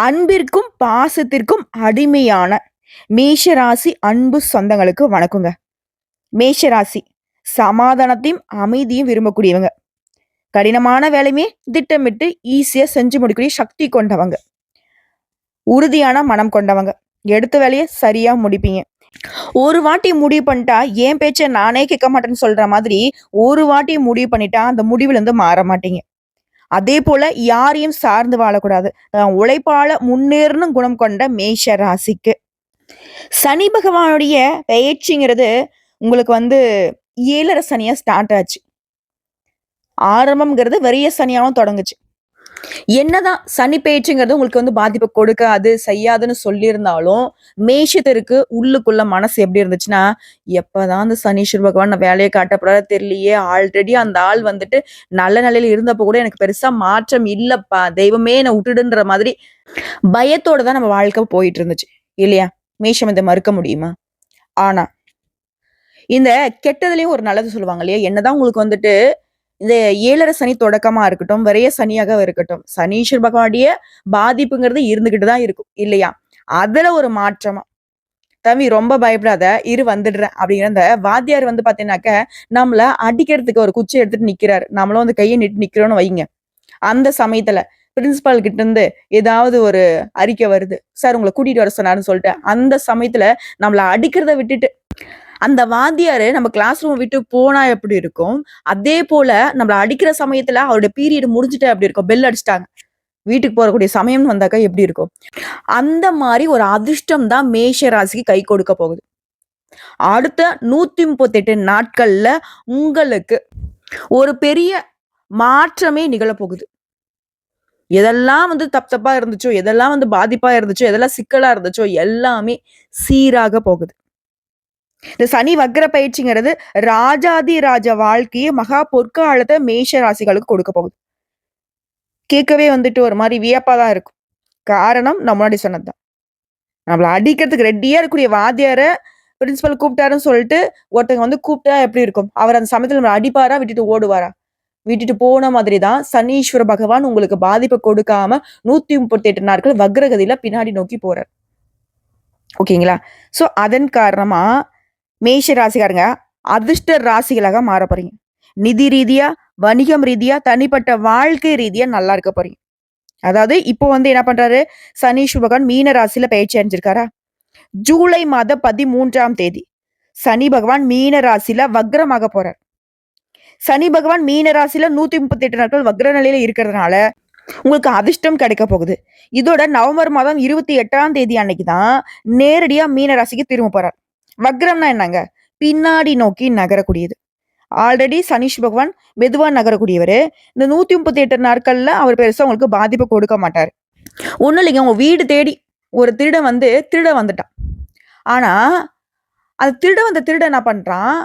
அன்பிற்கும் பாசத்திற்கும் அடிமையான மேஷராசி அன்பு சொந்தங்களுக்கு வணக்கங்க. மேஷராசி சமாதானத்தையும் அமைதியும் விரும்பக்கூடியவங்க. கடினமான வேலையுமே திட்டமிட்டு ஈஸியா செஞ்சு முடிக்கக்கூடிய சக்தி கொண்டவங்க. உறுதியான மனம் கொண்டவங்க. எடுத்த வேலையை சரியா முடிப்பீங்க. ஒரு வாட்டி முடிவு பண்ணிட்டா என் பேச்ச நானே கேட்க மாட்டேன்னு சொல்ற மாதிரி ஒரு வாட்டி முடிவு பண்ணிட்டா அந்த முடிவுல இருந்து மாற மாட்டீங்க. அதே போல யாரையும் சார்ந்து வாழக்கூடாது. உழைப்பால முன்னேறணும் குணம் கொண்ட மேஷ ராசிக்கு சனி பகவானுடைய பெயர்ச்சிங்கிறது உங்களுக்கு வந்து 7.5 சனியா ஸ்டார்ட் ஆச்சு. ஆரம்பம்ங்கிறது வெறிய சனியாவும் தொடங்குச்சு. என்னதான் சனி பெயர்ச்சிங்கிறது உங்களுக்கு வந்து பாதிப்பை கொடுக்காது செய்யாதுன்னு சொல்லியிருந்தாலும் மேஷத்திற்கு உள்ளுக்குள்ள மனசு எப்படி இருந்துச்சுன்னா, எப்பதான் அந்த சனீஸ்வர பகவான் நான் வேலையை காட்டப்படாத தெரியலையே, ஆல்ரெடி அந்த ஆள் வந்துட்டு நல்ல நிலையில இருந்தப்போ கூட எனக்கு பெருசா மாற்றம் இல்லப்பா, தெய்வமே என்னை விட்டுடுன்ற மாதிரி பயத்தோட தான் நம்ம வாழ்க்கை போயிட்டு இருந்துச்சு இல்லையா? மேஷம் இதை மறுக்க முடியுமா? ஆனா இந்த கெட்டதுலயும் ஒரு நல்லது சொல்லுவாங்க இல்லையா? என்னதான் உங்களுக்கு வந்துட்டு இந்த 7.5 சனி தொடக்கமா இருக்கட்டும், விரைய சனியாக இருக்கட்டும், சனீஸ்வர பகவானுடைய பாதிப்புங்கிறது இருந்துகிட்டு தான் இருக்கும் இல்லையா? அதுல ஒரு மாற்றமா, தம்பி ரொம்ப பயப்படாத, இரு வந்துடுறேன் அப்படிங்கிற அந்த வாத்தியார் வந்து பாத்தீங்கன்னாக்க, நம்மள அடிக்கிறதுக்கு ஒரு குச்சி எடுத்துட்டு நிக்கிறாரு. நம்மளும் வந்து கையை நீட்டி நிக்கிறோம்னு வைங்க. அந்த சமயத்துல பிரின்சிபால் கிட்ட இருந்து ஏதாவது ஒரு அறிக்கை வருது. சார் உங்களை கூட்டிட்டு வர சொன்னாருன்னு சொல்லிட்டு, அந்த சமயத்துல நம்மள அடிக்கிறத விட்டுட்டு அந்த வாத்தியாரு நம்ம கிளாஸ் ரூம் விட்டு போனா எப்படி இருக்கும்? அதே போல நம்மள அடிக்கிற சமயத்துல அவருடைய பீரியட் முடிஞ்சுட்டு எப்படி இருக்கும்? பெல் அடிச்சுட்டாங்க. வீட்டுக்கு போறக்கூடிய சமயம்னு வந்தாக்கா எப்படி இருக்கும்? அந்த மாரி ஒரு அதிர்ஷ்டம் தான் மேஷ ராசிக்கு கை கொடுக்க போகுது. அடுத்த 138 நாட்கள்ல உங்களுக்கு ஒரு பெரிய மாற்றமே நிகழப்போகுது. எதெல்லாம் வந்து தப்பா இருந்துச்சோ, எதெல்லாம் வந்து பாதிப்பா இருந்துச்சோ, எதெல்லாம் சிக்கலா இருந்துச்சோ எல்லாமே சீராக போகுது. இந்த சனி வக்ர பயிற்சிங்கிறது ராஜாதி ராஜ வாழ்க்கையை மகா பொற்காலத்தை மேஷ ராசிகளுக்கு கொடுக்க போகுது. கேட்கவே வந்துட்டு ஒரு மாதிரி வியப்பா தான் இருக்கும். காரணம் நான் முன்னாடி சொன்னதுதான். நம்மள அடிக்கிறதுக்கு ரெடியா இருக்கக்கூடிய வாத்தியார பிரின்சிபல் கூப்பிட்டாருன்னு சொல்லிட்டு ஒருத்தங்க வந்து கூப்பிட்டா எப்படி இருக்கும்? அவர் அந்த சமயத்துல நம்மள அடிப்பாரா, விட்டுட்டு ஓடுவாரா? விட்டுட்டு போன மாதிரி தான் சனீஸ்வர பகவான் உங்களுக்கு பாதிப்பை கொடுக்காம 138 நாட்கள் வக்ரகதியில பின்னாடி நோக்கி போறார். ஓகேங்களா? சோ அதன் காரணமா மேஷ ராசிக்காரங்க அதிர்ஷ்ட ராசிகளாக மாற போறீங்க. நிதி ரீதியா, வணிகம் ரீதியா, தனிப்பட்ட வாழ்க்கை ரீதியா நல்லா இருக்க போறீங்க. அதாவது இப்போ வந்து என்ன பண்றாரு? சனீஸ்வர பகவான் மீன ராசியில பயிற்சி அடைஞ்சிருக்காரா? ஜூலை மாத 13ஆம் தேதி சனி பகவான் மீன ராசியில வக்ரமாக போறார். சனி பகவான் மீன ராசியில 138 நாட்கள் வக்ர நிலையில இருக்கிறதுனால உங்களுக்கு அதிர்ஷ்டம் கிடைக்க போகுது. இதோட நவம்பர் மாதம் 28ஆம் தேதி அன்னைக்கு தான் நேரடியா மீன ராசிக்கு திரும்ப போறார். வக்ரம்னா என்னங்க? பின்னாடி நோக்கி நகரக்கூடியது. ஆல்ரெடி சனீஷ் பகவான் மெதுவா நகரக்கூடியவர். இந்த 138 நாட்கள்ல அவர் பெருசா உங்களுக்கு பாதிப்பு கொடுக்க மாட்டாரு. ஒண்ணும் இல்லைங்க, உங்க வீடு தேடி ஒரு திருடன் வந்து திருட வந்துட்டான். ஆனா அந்த திருடன் என்ன பண்றான்?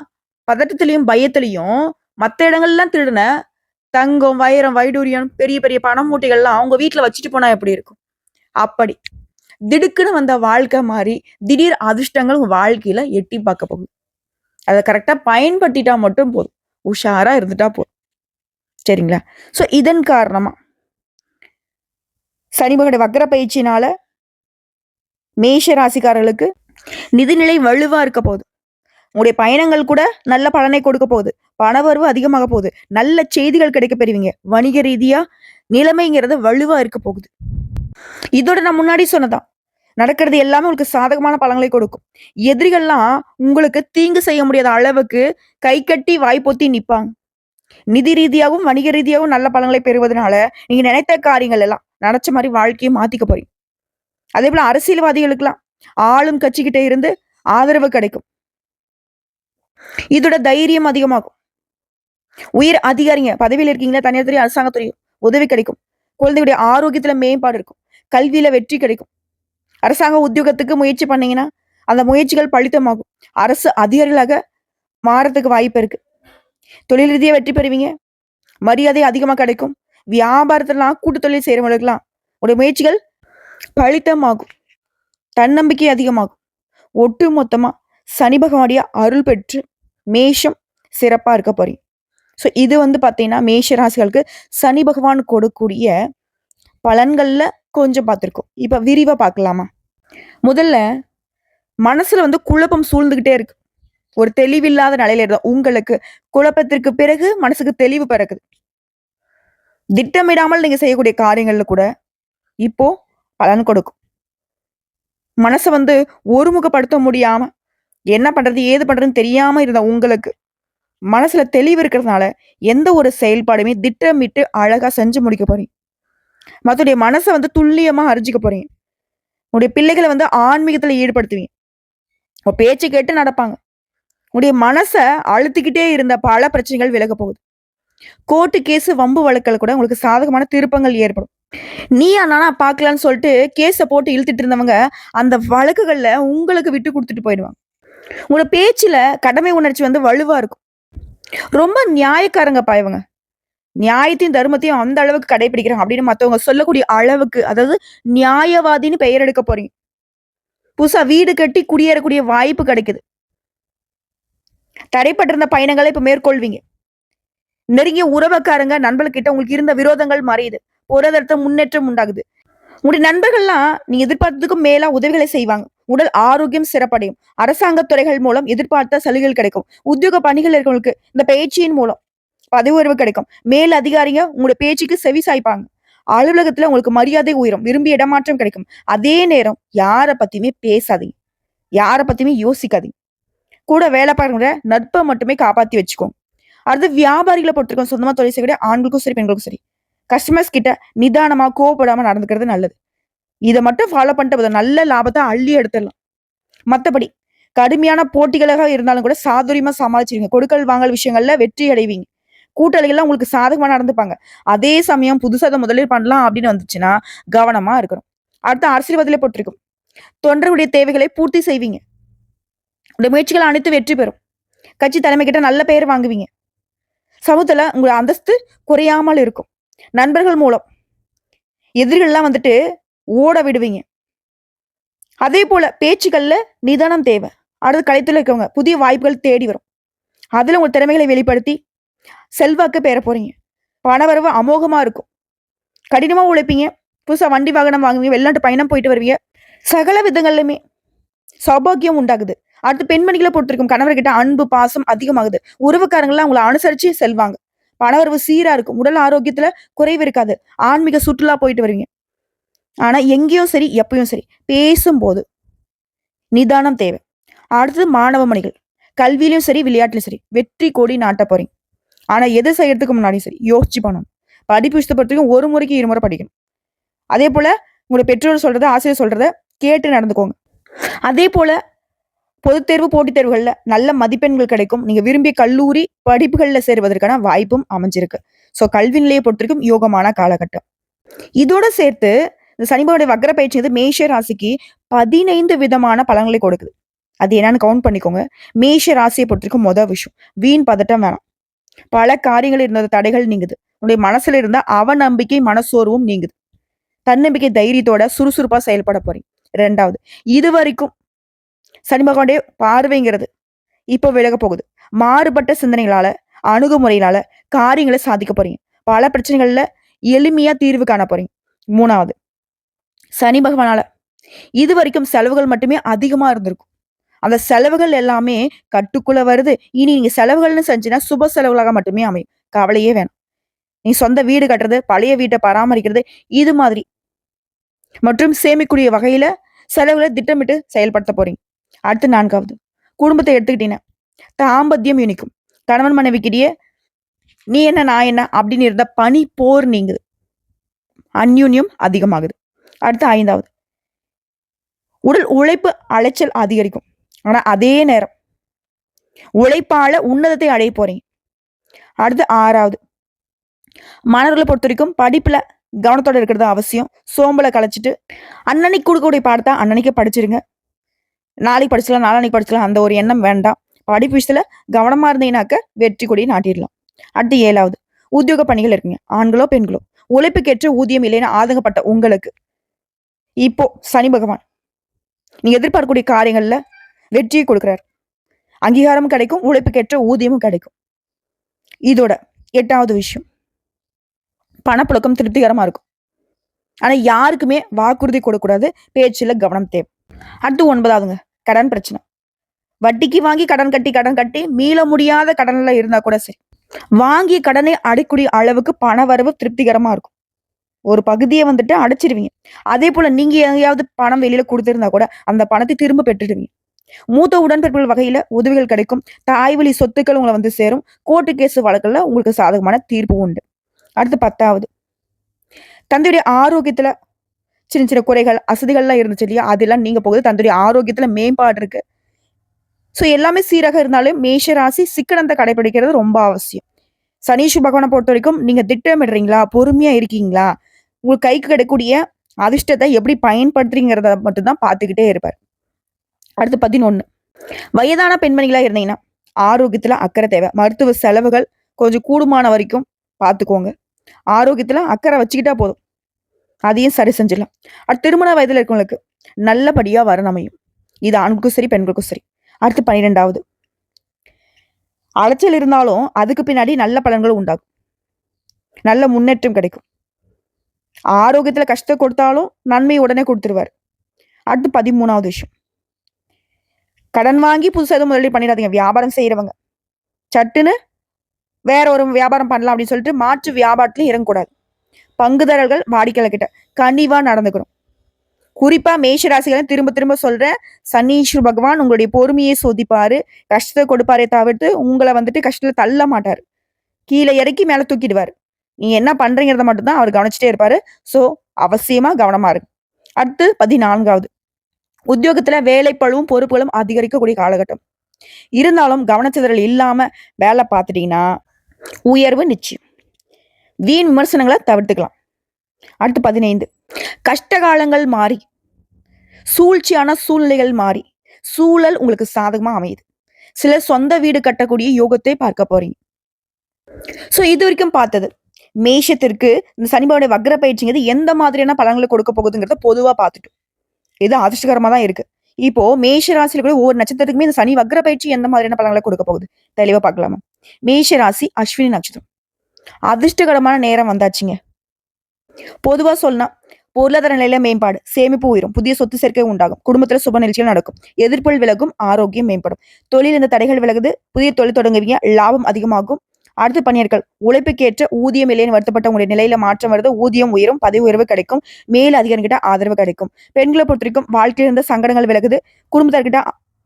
பதட்டத்திலையும் பயத்திலையும் மத்த இடங்கள்லாம் திருடன தங்கம், வைரம், வைடூரியம், பெரிய பெரிய பண மூட்டைகள்லாம் அவங்க வீட்டுல வச்சுட்டு போனா எப்படி இருக்கும்? அப்படி திடுக்குன்னு வந்த வாழ்க்கை மாறி திடீர் அதிர்ஷ்டங்கள் உங்க வாழ்க்கையில எட்டி பார்க்க போகுது. அதை கரெக்டா பயன்படுத்திட்டா மட்டும் போதும். உஷாரா இருந்துட்டா போதும். சரிங்களா? சோ இதன் காரணமா சனி பகவானுடைய வக்ர பயிற்சினால மேஷ ராசிக்காரர்களுக்கு நிதிநிலை வலுவா இருக்க போகுது. உங்களுடைய பயணங்கள் கூட நல்ல பலனை கொடுக்க போகுது. பணவரவு அதிகமாக போகுது. நல்ல செய்திகள் கிடைக்க பெறுவீங்க. வணிக ரீதியா நிலைமைங்கிறது வலுவா இருக்க போகுது. இதோட நான் முன்னாடி சொன்னதான், நடக்கிறது எல்லாமே உங்களுக்கு சாதகமான பலன்களை கொடுக்கும். எதிரிகள்லாம் உங்களுக்கு தீங்கு செய்ய முடியாத அளவுக்கு கை கட்டி வாய்ப்பொத்தி நிப்பாங்க. நிதி ரீதியாகவும் வணிக ரீதியாகவும் நல்ல பலன்களை பெறுவதனால நீங்க நினைத்த காரியங்கள் எல்லாம் நினைச்ச மாதிரி வாழ்க்கையை மாத்திக்க போறீங்க. அதே போல அரசியல்வாதிகளுக்கெல்லாம் ஆளும் கட்சிக்கிட்ட இருந்து ஆதரவு கிடைக்கும். இதோட தைரியம் அதிகமாகும். உயர் அதிகாரிங்க பதவியில் இருக்கீங்களா, தனியார் துறை, அரசாங்கத்துறை உதவி கிடைக்கும். குழந்தைகளுடைய ஆரோக்கியத்துல மேம்பாடு இருக்கும். கல்வியில வெற்றி கிடைக்கும். அரசாங்க உத்தியோகத்துக்கு முயற்சி பண்ணீங்கன்னா அந்த முயற்சிகள் பலிதமாகும். அரசு அதிகாரிகளாக மாறத்துக்கு வாய்ப்பு இருக்கு. தொழில் ரீதியா வெற்றி பெறுவீங்க. மரியாதை அதிகமா கிடைக்கும். வியாபாரத்திலாம் கூட்டு தொழில் செய்யறவங்களுக்குலாம் உடைய முயற்சிகள் பலிதமாகும். தன்னம்பிக்கை அதிகமாகும். ஒட்டு மொத்தமா சனி பகவானுடைய அருள் பெற்று மேஷம் சிறப்பா இருக்க போறீங்க. ஸோ இது வந்து பார்த்தீங்கன்னா மேஷ ராசிகளுக்கு சனி பகவான் கொடுக்கக்கூடிய பலன்கள்ல கொஞ்சம் பார்த்துருக்கோம். இப்ப விரிவா பார்க்கலாமா? முதல்ல மனசுல குழப்பம் சூழ்ந்துகிட்டே இருக்கு. ஒரு தெளிவில்லாத நிலையில இருந்தா உங்களுக்கு குழப்பத்திற்கு பிறகு மனசுக்கு தெளிவு பிறக்குது. திட்டமிடாமல் நீங்க செய்யக்கூடிய காரியங்கள்ல கூட இப்போ பலன் கொடுக்கும். மனச ஒருமுகப்படுத்த முடியாம என்ன பண்றது, ஏது பண்றதுன்னு தெரியாம இருந்த உங்களுக்கு மனசுல தெளிவு இருக்கிறதுனால எந்த ஒரு செயல்பாடுமே திட்டமிட்டு அழகா செஞ்சு முடிக்க போறீங்க. மத்தவங்களுடைய மனச துல்லியமா அறிஞ்சுக்க போறீங்க. உங்களுடைய பிள்ளைகள ஆன்மீகத்துல ஈடுபடுத்துவீங்க. உங்க பேச்ச கேட்டு நடப்பாங்க. உங்களுடைய மனச அழுத்திக்கிட்டே இருந்த பல பிரச்சனைகள் விலக போகுது. கோர்ட்டு கேஸ் வம்பு வழக்குல கூட உங்களுக்கு சாதகமான திருப்பங்கள் ஏற்படும். நீயா நானா பார்க்கலான்னு சொல்லிட்டு கேஸ போட்டு இழுத்துட்டு இருந்தவங்க அந்த வழக்குகள்ல உங்களுக்கு விட்டு குடுத்துட்டு போயிடுவாங்க. உங்களோட பேச்சுல கடமை உணர்ச்சி வலுவா இருக்கும். ரொம்ப நியாயக்காரங்கப்பா இவங்க. நியாயத்தையும் தர்மத்தையும் அந்த அளவுக்கு கடைபிடிக்கிறாங்க அப்படின்னு மத்தவங்க சொல்லக்கூடிய அளவுக்கு, அதாவது நியாயவாதின்னு பெயர் எடுக்க போறீங்க. புதுசா வீடு கட்டி குடியேறக்கூடிய வாய்ப்பு கிடைக்குது. தடைப்பட்டிருந்த பயணங்களை இப்ப மேற்கொள்வீங்க. நெருங்கிய உறவுக்காரங்க நண்பர்கிட்ட உங்களுக்கு இருந்த விரோதங்கள் மறையுது. பொருளாதாரத்துல முன்னேற்றம் உண்டாகுது. உங்களுடைய நண்பர்கள்லாம் நீங்க எதிர்பார்த்ததுக்கும் மேலா உதவிகளை செய்வாங்க. உடல் ஆரோக்கியம் சிறப்படையும். அரசாங்க துறைகள் மூலம் எதிர்பார்த்த சலுகைகள் கிடைக்கும். உத்தியோக பணிகள் இருக்கவங்களுக்கு இந்த பயிற்சியின் மூலம் பதவி உயர்வு கிடைக்கும். மேல் அதிகாரிங்க உங்களுடைய பேச்சுக்கு செவி சாய்ப்பாங்க. அலுவலகத்துல உங்களுக்கு மரியாதை உயரும். விரும்பிய இடமாற்றம் கிடைக்கும். அதே நேரம் யார பத்தியுமே பேசாதீங்க. யார பத்தியுமே யோசிக்காதீங்க. கூட வேலை பார்க்குற நட்பை மட்டுமே காப்பாத்தி வச்சுக்கோங்க. அடுத்து வியாபாரிகளை பொறுத்திருக்கோம். சொந்தமா தொழில் செய்யக்கூடிய ஆண்களுக்கும் சரி, பெண்களுக்கும் சரி. கஸ்டமர்ஸ் கிட்ட நிதானமா கோவப்படாம நடந்துக்கிறது நல்லது. இதை மட்டும் ஃபாலோ பண்ணிட்டு நல்ல லாபத்தை அள்ளி எடுத்துடலாம். மத்தபடி கடுமையான போட்டிகளாக இருந்தாலும் கூட சாதுரியமா சமாளிச்சிருங்க. கொடுக்கல் வாங்கல் விஷயங்கள்ல வெற்றி அடைவீங்க. கூட்டாளிகள்லாம் உங்களுக்கு சாதகமா நடந்துப்பாங்க. அதே சமயம் புதுசா அதை முதலீடு பண்ணலாம் அப்படின்னு வந்துச்சுன்னா கவனமா இருக்கணும். அடுத்த அரசியல்வாதியிலே போட்டிருக்கும். தொண்டர்களுடைய தேவைகளை பூர்த்தி செய்வீங்க. உடைய முயற்சிகள் அனைத்து வெற்றி பெறும். கட்சி தலைமை கிட்ட நல்ல பெயர் வாங்குவீங்க. சமூகத்துல உங்க அந்தஸ்து குறையாமல் இருக்கும். நண்பர்கள் மூலம் எதிரிகள்லாம் ஓட விடுவீங்க. அதே போல பேச்சுக்கள்ல நிதானம் தேவை. அடுத்து கலைத்துல இருக்கவங்க புதிய வாய்ப்புகள் தேடி வரும். அதுல உங்க திறமைகளை வெளிப்படுத்தி செல்வாக்கு பெற போறீங்க. பணவரவு அமோகமா இருக்கும். கடினமா உழைப்பீங்க. புதுசா வண்டி வாகனம் வாங்குவீங்க. வெளிநாட்டு பயணம் போயிட்டு வருவீங்க. சகல விதங்கள்லுமே சௌபாகியம் உண்டாகுது. அடுத்து பெண்மணிகளை பொறுத்திருக்கும். கணவர்கிட்ட அன்பு பாசம் அதிகமாகுது. உறவுக்காரங்களாம் உங்களை அனுசரிச்சு செல்வாங்க. பணவரவு சீரா இருக்கும். உடல் ஆரோக்கியத்துல குறைவு இருக்காது. ஆன்மீக சுற்றுலா போயிட்டு வருவீங்க. ஆனா எங்கேயும் சரி, எப்பயும் சரி, பேசும்போது நிதானம் தேவை. அடுத்தது மாணவ மணிகள். கல்வியிலும் சரி, விளையாட்டுலயும் சரி, வெற்றி கொடி நாட்ட போறீங்க. ஆனா எது செய்யறதுக்கு முன்னாடியும் சரி யோசிச்சு பண்ணணும். படிப்பு விஷயத்தை பொறுத்தவரைக்கும் ஒரு முறைக்கு இருமுறை படிக்கணும். அதே போல உங்களுடைய பெற்றோர் சொல்றத, ஆசிரியர் சொல்றத கேட்டு நடந்துக்கோங்க. அதே போல பொதுத் தேர்வு, போட்டித் தேர்வுகள்ல நல்ல மதிப்பெண்கள் கிடைக்கும். நீங்க விரும்பிய கல்லூரி படிப்புகள்ல சேருவதற்கான வாய்ப்பும் அமைஞ்சிருக்கு. சோ கல்வி நிலையை பொறுத்திருக்கும் யோகமான காலகட்டம். இதோட சேர்த்து இந்த சனிபகவானுடைய வக்ர பயிற்சி மேஷ ராசிக்கு 15 விதமான பலன்களை கொடுக்குது. அது என்னன்னு கவுண்ட் பண்ணிக்கோங்க. மேஷ ராசியை பொறுத்திருக்கும் மொதல் விஷயம், வீண் பதட்டம் வேணாம். பல காரியங்கள் இருந்த தடைகள் நீங்குது. உன்னுடைய மனசுல இருந்த அவநம்பிக்கை, மனசோர்வும் நீங்குது. தன்னம்பிக்கை, தைரியத்தோட சுறுசுறுப்பா செயல்பட போறீங்க. 2வது, இது வரைக்கும் சனி பகவானுடைய பார்வைங்கிறது இப்போ விலக போகுது. மாறுபட்ட சிந்தனைகளால, அணுகுமுறையினால காரியங்களை சாதிக்க போறீங்க. பல பிரச்சனைகள்ல எளிமையா தீர்வு காண போறீங்க. 3வது, சனி பகவானால இது வரைக்கும் செலவுகள் மட்டுமே அதிகமா இருந்திருக்கும். அந்த செலவுகள் எல்லாமே கட்டுக்குள்ள வருது. இனி நீங்க செலவுகள்னு செஞ்சீங்கன்னா சுப செலவுகளாக மட்டுமே அமையும். கவலையே வேணாம். நீ சொந்த வீடு கட்டுறது, பழைய வீட்டை பராமரிக்கிறது, இது மாதிரி மற்றும் சேமிக்கூடிய வகையில செலவுகளை திட்டமிட்டு செயல்படுத்த போறீங்க. அடுத்து 4வது, குடும்பத்தை எடுத்துக்கிட்டீங்கன்னா தாம்பத்தியம் இனிக்கும். கணவன் மனைவிக்கிட்டயே நீ என்ன நான் என்ன அப்படின்னு இருந்த பனி போர் நீங்குது. அந்யூன்யம் அதிகமாகுது. அடுத்து 5வது, உடல் உழைப்பு அலைச்சல் அதிகரிக்கும். ஆனா அதே நேரம் உழைப்பால உன்னதத்தை அடைய போறீங்க. அடுத்து 6வது, மாணவர்களை பொறுத்த வரைக்கும் படிப்புல கவனத்தோட இருக்கிறது அவசியம். சோம்பலை கலைச்சிட்டு அன்னன்னைக்கு கொடுக்கக்கூடிய பாடத்தை அன்னன்னைக்கு படிச்சிருங்க. நாளைக்கு படிச்சலாம், நாளானைக்கு படிச்சலாம், அந்த ஒரு எண்ணம் வேண்டாம். படிப்பு விஷயத்துல கவனமா இருந்தீங்கன்னாக்க வெற்றி கொடி நாட்டிடலாம். அடுத்து 7வது, உத்தியோக பணிகள் இருக்குங்க. ஆண்களோ பெண்களோ உழைப்புக்கேற்ற ஊதியம் இல்லைன்னு ஆதங்கப்பட்ட உங்களுக்கு இப்போ சனி பகவான் நீங்க எதிர்பார்க்கக்கூடிய காரியங்கள்ல வெற்றியை கொடுக்கிறார். அங்கீகாரமும் கிடைக்கும், உழைப்புக்கேற்ற ஊதியமும் கிடைக்கும். இதோட 8வது விஷயம், பணப்புழக்கம் திருப்திகரமா இருக்கும். ஆனா யாருக்குமே வாக்குறுதி கொடுக்கக்கூடாது. பேச்சுல கவனம் தேவை. அடுத்து 9வதுங்க, கடன் பிரச்சனை. வட்டிக்கு வாங்கி கடன் கட்டி மீள முடியாத கடன்ல இருந்தா கூட சரி, வாங்கிய கடனை அடைக்கூடிய அளவுக்கு பண வரவு திருப்திகரமா இருக்கும். ஒரு பகுதியை வந்துட்டு அடைச்சிருவீங்க. அதே போல நீங்க எங்கேயாவது பணம் வெளியில கொடுத்திருந்தா கூட அந்த பணத்தை திரும்ப பெற்றுடுவீங்க. மூத்த உடன்பிறப்புகள் வகையில உதவிகள் கிடைக்கும். தாய் வழி சொத்துக்கள் உங்களை வந்து சேரும். கோர்ட்டு கேஸ் வழக்குல உங்களுக்கு சாதகமான தீர்ப்பு உண்டு. அடுத்து 10வது, தந்தையுடைய ஆரோக்கியத்துல சின்ன சின்ன குறைகள், அசதிகள்லாம் இருந்துச்சு இல்லையா? அதெல்லாம் நீங்க போகுது. தந்தையுடைய ஆரோக்கியத்துல மேம்பாடு இருக்கு. ஸோ எல்லாமே சீராக இருந்தாலும் மேஷ ராசி சிக்கனத்தை கடைபிடிக்கிறது ரொம்ப அவசியம். சனீஸ்வர பகவானை பொறுத்த வரைக்கும் நீங்க திட்டமிடுறீங்களா? பொறுமையா இருக்கீங்களா? உங்களுக்கு கைக்கு கிடைக்கக்கூடிய அதிர்ஷ்டத்தை எப்படி பயன்படுத்துறீங்கிறத மட்டும்தான் பார்த்துக்கிட்டே இருப்பார். அடுத்து 11, வயதான பெண்மணிகளா இருந்தீங்கன்னா ஆரோக்கியத்துல அக்கறை தேவை. மருத்துவ செலவுகள் கொஞ்சம் கூடுமான வரைக்கும் பார்த்துக்கோங்க. ஆரோக்கியத்துல அக்கறை வச்சுக்கிட்டா போதும். அதையும் சரி செஞ்சிடலாம். அடுத்து திருமண வயதுல இருக்கவங்களுக்கு நல்லபடியா வரன் அமையும். இது ஆணுக்கும் சரி, பெண்களுக்கும் சரி. அடுத்து 12வது, அலைச்சல் இருந்தாலும் அதுக்கு பின்னாடி நல்ல பலன்கள் உண்டாகும். நல்ல முன்னேற்றம் கிடைக்கும். ஆரோக்கியத்துல கஷ்டம் கொடுத்தாலும் நன்மை உடனே கொடுத்துருவார். அடுத்து 13வது விஷயம், கடன் வாங்கி புதுசா எதுவும் முதலீடு பண்ணிடாதீங்க. வியாபாரம் செய்யறவங்க சட்டுன்னு வேற ஒரு வியாபாரம் பண்ணலாம் அப்படின்னு சொல்லிட்டு மாற்று வியாபாரத்திலையும் இறங்கக்கூடாது. பங்குதாரர்கள் வாடிக்கையாளர் கிட்ட கனிவா நடந்துக்கணும். குறிப்பா மேஷராசிகளை திரும்ப திரும்ப சொல்றேன், சனீஸ்வர பகவான் உங்களுடைய பொறுமையை சோதிப்பாரு. கஷ்டத்தை கொடுப்பாரே தவிர்த்து உங்களை வந்துட்டு கஷ்டத்துல தள்ள மாட்டாரு. கீழே இறக்கி மேல தூக்கிடுவாரு. நீங்க என்ன பண்றீங்கிறத மட்டும் தான் அவர் கவனிச்சுட்டே இருப்பாரு. சோ அவசியமா கவனமா இருக்கு. அடுத்து 14வது, உத்தியோகத்துல வேலைப்பளுவும் பொறுப்புகளும் அதிகரிக்கக்கூடிய காலகட்டம். இருந்தாலும் கவனச்சிதறல் இல்லாம வேலை பார்த்துட்டீங்கன்னா உயர்வு நிச்சயம். வீண் விமர்சனங்களை தவிர்த்துக்கலாம். அடுத்து 15, கஷ்ட காலங்கள் மாறி சூழ்ச்சியான சூழ்நிலைகள் மாறி சூழல் உங்களுக்கு சாதகமா அமையுது. சிலர் சொந்த வீடு கட்டக்கூடிய யோகத்தை பார்க்க போறீங்க. சோ இது வரைக்கும் பார்த்தது மேஷத்திற்கு இந்த சனிபாவுடைய வக்ர பயிற்சிங்கிறது எந்த மாதிரியான பலன்களை கொடுக்க போகுதுங்கிறத பொதுவா பார்த்துட்டோம். இது அதிர்ஷ்டகரமா தான் இருக்கு. இப்போ மேஷ ராசியில கூட ஒவ்வொரு நட்சத்திரத்துக்குமே இந்த சனி வக்ர பயிற்சி எந்த மாதிரியான பலன்களை கொடுக்க போகுது தெளிவா பார்க்கலாமா? மேஷ ராசி அஸ்வினி நட்சத்திரம். அதிர்ஷ்டகரமான நேரம் வந்தாச்சுங்க. பொதுவா சொன்னா பொருளாதார நிலையில மேம்பாடு, சேமிப்பு உயரும், புதிய சொத்து சேர்க்கை உண்டாகும், குடும்பத்துல சுப நிகழ்ச்சிகள் நடக்கும், எதிர்ப்புகள் விலகும், ஆரோக்கியம் மேம்படும், தொழில் இந்த தடைகள் விலகுது, புதிய தொழில் தொடங்குவீங்க, லாபம் அதிகமாகும். அடுத்து பணியாட்கள் உழைப்புக்கேற்ற ஊதியம் இல்லைன்னு வருத்தப்பட்ட உங்களுடைய நிலையில மாற்றம் வருது, ஊதியம் உயரும், பதவி உயர்வு கிடைக்கும், மேல் அதிகாரிகிட்ட ஆதரவு கிடைக்கும். பெண்களை பொறுத்த வரைக்கும் வாழ்க்கையில் இருந்த சங்கடங்கள் விலகுது, குடும்பத்தார்கிட்ட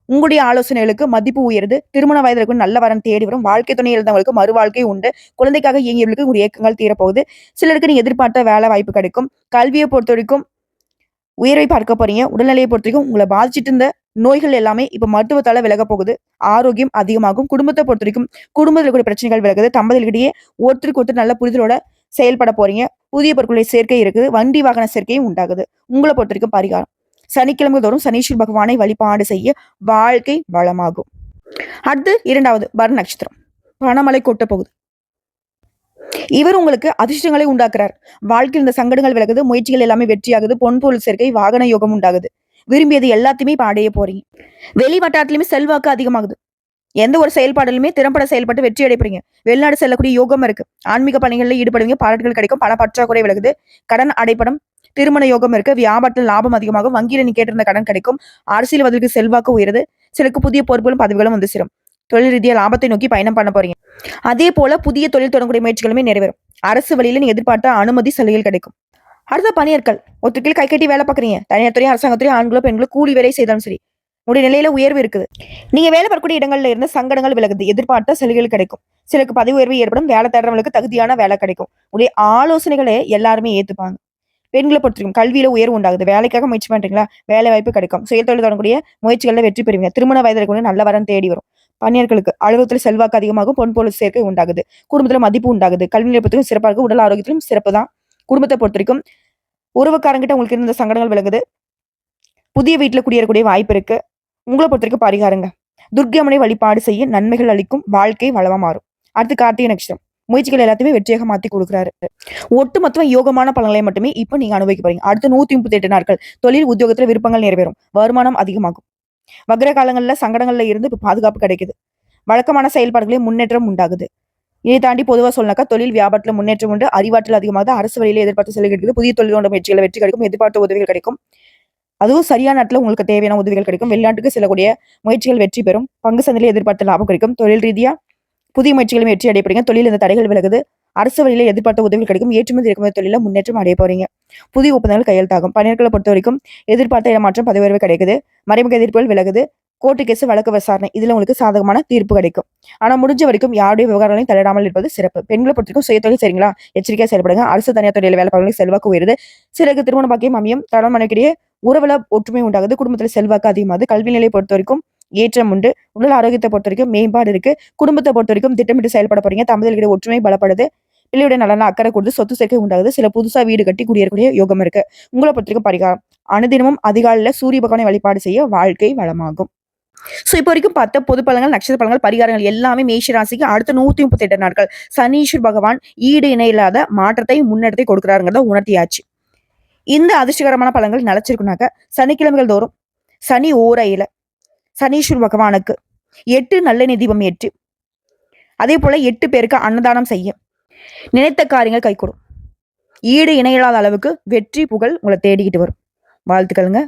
உங்களுடைய ஆலோசனைகளுக்கு மதிப்பு உயருது, திருமண வயதில் இருக்கும் நல்ல வரன் தேடி வரும், வாழ்க்கை துணை எழுந்தவங்களுக்கு மறு வாழ்க்கை உண்டு, குழந்தைக்காக இயங்கியவர்களுக்கு ஒரு ஏக்கங்கள் தீரப்போகுது, சிலருக்கு நீ எதிர்பார்த்த வேலை வாய்ப்பு கிடைக்கும். கல்வியை பொறுத்த வரைக்கும் உயர்வை பார்க்க போறீங்க. உடல்நிலையை பொறுத்த வரைக்கும் உங்களை பாதிச்சுட்டு இருந்த நோய்கள் எல்லாமே இப்ப மருத்துவத்தால விலக போகுது, ஆரோக்கியம் அதிகமாகும். குடும்பத்தை பொறுத்த வரைக்கும் குடும்பத்தில் இருக்கக்கூடிய பிரச்சனைகள் விலகுது, தம்பதிகளிடையே ஒருத்தருக்கு ஒருத்தர் நல்ல புரிதலோட செயல்பட போறீங்க, புதிய பொருட்களுடைய சேர்க்கை இருக்குது, வண்டி வாகன சேர்க்கையும் உண்டாகுது. உங்களை பொறுத்த வரைக்கும் பரிகாரம், சனிக்கிழமை தோறும் சனீஸ்வர பகவானை வழிபாடு செய்ய வாழ்க்கை வளமாகும். அடுத்து 2வது பரண நட்சத்திரம். பணமழை கொட்ட போகுது. இவர் உங்களுக்கு அதிர்ஷ்டங்களை உண்டாக்குறார். வாழ்க்கையில் இந்த சங்கடங்கள் விலகுது, முயற்சிகள் எல்லாமே வெற்றியாகுது, பொன் பொருள் சேர்க்கை, வாகன யோகம் உண்டாகுது. விரும்பியது எல்லாத்தையுமே இப்ப அடைய போறீங்க. வெளி வட்டாரத்திலுமே செல்வாக்கு அதிகமாகுது. எந்த ஒரு செயல்பாடுலுமே திறம்பட செயல்பட்டு வெற்றி அடைப்பீங்க. வெளிநாடு செல்லக்கூடிய யோகம் இருக்கு. ஆன்மீக பணிகளில் ஈடுபடுவீங்க, பாராட்டுகள் கிடைக்கும், பண பற்றாக்குறை விலகுது, கடன் அடைப்படம், திருமண யோகம் இருக்கு, வியாபாரத்தில் லாபம் அதிகமாகும், வங்கியில நீ கேட்டிருந்த கடன் கிடைக்கும், அரசியல்வாதிகளுக்கு செல்வாக்கு உயருது, சிலருக்கு புதிய பொறுப்புகளும் பதவிகளும் வந்து சேரும், தொழில் ரீதியா லாபத்தை நோக்கி பயணம் பண்ண போறீங்க. அதே போல புதிய தொழில் தொடங்கக்கூடிய முயற்சிகளுமே நிறைவேறும். அரசு வழியில நீ எதிர்பார்த்த அனுமதி சலுகைகள் கிடைக்கும். அடுத்த பணியாட்கள் ஒத்துக்கில் கை கட்டி வேலை பார்க்குறீங்க. தனியார் துறை, அரசாங்கத்துறை, ஆண்களோ பெண்களோ கூலி வேலை செய்தாலும் சரி உடைய நிலையில உயர்வு இருக்குது. நீங்க வேலை பார்க்கக்கூடிய இடங்கள்ல இருந்து சங்கடங்கள் விலகுது, எதிர்பார்த்த சலுகைகள் கிடைக்கும், சிலருக்கு பதவி உயர்வு ஏற்படும், வேலை தேடுறவங்களுக்கு தகுதியான வேலை கிடைக்கும், உடைய ஆலோசனைகளை எல்லாருமே ஏத்துப்பாங்க. பெண்களை பொறுத்திருக்கும் கல்வியில உயர்வு உண்டாகுது, வேலைக்காக முயற்சி பண்றீங்களா, வேலை வாய்ப்பு கிடைக்கும், சுயதொழில் தொடங்கக்கூடிய முயற்சிகள்ல வெற்றி பெறுவீங்க, திருமண வயதில் கூட நல்ல வரன் தேடி வரும். பணியாட்களுக்கு அலுவலகத்தில் செல்வாக்கு அதிகமாகும், பொன் பொருள் சேர்க்கை உண்டாகுது, குடும்பத்துல மதிப்பு உண்டாகுது, கல்வி நிலையத்திலும் சிறப்பாக இருக்கு, உடல் ஆரோக்கியத்திலும் சிறப்பு தான். குடும்பத்தை பொறுத்த வரைக்கும் உறவுக்காரங்கிட்ட உங்களுக்கு இருந்த சங்கடங்கள் விலகுது, புதிய வீட்டுல குடியேறக்கூடிய வாய்ப்பு இருக்கு. உங்களை பொறுத்த வரைக்கும் பரிகாரங்க, துர்க்கம்மனை வழிபாடு செய்ய நன்மைகள் அளிக்கும், வாழ்க்கை வளமா மாறும். அடுத்து கார்த்திகை நட்சத்திரம். முயற்சிகள் எல்லாத்தையுமே வெற்றியாக மாத்தி கொடுக்குறாரு. ஒட்டுமொத்தமா யோகமான பலன்களை மட்டுமே இப்ப நீங்க அனுபவிக்க போறீங்க. அடுத்து 138 நாட்கள் தொழில் உத்தியோகத்துல விருப்பங்கள் நிறைவேறும், வருமானம் அதிகமாகும், வக்ர காலங்கள்ல சங்கடங்கள்ல இருந்து இப்ப பாதுகாப்பு கிடைக்குது, வழக்கமான செயல்பாடுகளில் முன்னேற்றம் உண்டாகுது, இதை தாண்டி பொதுவாக சொன்னாக்கா தொழில் வியாபாரத்தில் முன்னேற்றம் உண்டு, அறிவாற்றல் அதிகமாக, அரசு வழியில எதிர்பார்த்து செல்ல கிடைக்குது, புதிய தொழில் கொண்ட முயற்சிகளை வெற்றி கிடைக்கும், எதிர்பார்த்த உதவிகள் கிடைக்கும், அதுவும் சரியான நேரத்தில் உங்களுக்கு தேவையான உதவிகள் கிடைக்கும், வெளிநாட்டுக்கு செல்லக்கூடிய முயற்சிகள் வெற்றி பெறும், பங்கு சந்தையில் எதிர்பார்த்த லாபம் கிடைக்கும், தொழில் ரீதியா புதிய முயற்சிகளும் வெற்றி அடையப்படுங்க, தொழில் இந்த தடைகள் விலகுது, அரசு வழியில எதிர்பார்த்த உதவிகள் கிடைக்கும், ஏற்றுமதி இறக்குமதி தொழில முன்னேற்றம் அடைய போறீங்க, புதிய ஒப்பந்தங்கள் கையெழுத்தாகும், பணியாளர்களை பொறுத்த வரைக்கும் எதிர்பார்த்த இடமாற்றம் பதவி உயர்வு கிடைக்குது, மறைமுக எதிர்ப்புகள் விலகுது, கோர்ட்டு கேஸ் வழக்கு விசாரணை இதுல உங்களுக்கு சாதகமான தீர்ப்பு கிடைக்கும். ஆனா முடிஞ்ச வரைக்கும் யாருடைய விவகாரங்களையும் தலையிடாமல் இருப்பது சிறப்பு. பெண்களை பொறுத்த வரைக்கும் சுயதொழில் சரிங்களா, எச்சரிக்கையா செயல்படுங்க. அரசு தனியார் துறையில வேலை பார்க்கறவங்களுக்கு செல்வாக்கு உயருது, சிலருக்கு திருமண பாக்கியம் அமையும், கணவன் மனைவிக்கிடையே உறவுல ஒற்றுமை உண்டாகுது, குடும்பத்துல செல்வாக்கு அதிகமாகுது, கல்வி நிலையை பொறுத்த வரைக்கும் ஏற்றம் உண்டு, உடல் ஆரோக்கியத்தை பொறுத்த வரைக்கும் மேம்பாடு இருக்கு, குடும்பத்தை பொறுத்த வரைக்கும் திட்டமிட்டு செயல்பட போறீங்க, தம்பதிகளுடைய ஒற்றுமை பலப்படுது, பிள்ளையுடைய நலன அக்கறை கொடுத்து சொத்து சேர்க்கை உண்டாகுது, சில புதுசா வீடு கட்டி குடியேறக்கூடிய யோகம் இருக்கு. உங்களை பொறுத்த வரைக்கும் பரிகாரம் அனுதினமும் அதிகாலையில சூரிய பகவானை வழிபாடு செய்ய வாழ்க்கை வளமாகும். சோ இப்போ வரைக்கும் பார்த்த பொது பலன்கள், நட்சத்திர பலன்கள், பரிகாரங்கள் எல்லாமே மேஷ ராசிக்கு அடுத்த 138 நாட்கள் சனீஸ்வர் பகவான் ஈடு இணையில்லாத மாற்றத்தை முன்னெடுத்தை கொடுக்கிறாருங்கிறத உணர்த்தியாச்சு. இந்த அதிர்ஷ்டகரமான பலன்கள் நிலைச்சிருக்குனாக்க சனிக்கிழமைகள் தோறும் சனி ஓரையில சனீஸ்வர் பகவானுக்கு 8 நல்லெண்ணெய் தீபம் ஏற்றி, அதே போல 8 பேருக்கு அன்னதானம் செய்ய நினைத்த காரியங்கள் கைகூடும். ஈடு இணையில்லாத அளவுக்கு வெற்றி புகழ் உங்களை தேடிக்கிட்டு வரும். வாழ்த்துக்களுங்க.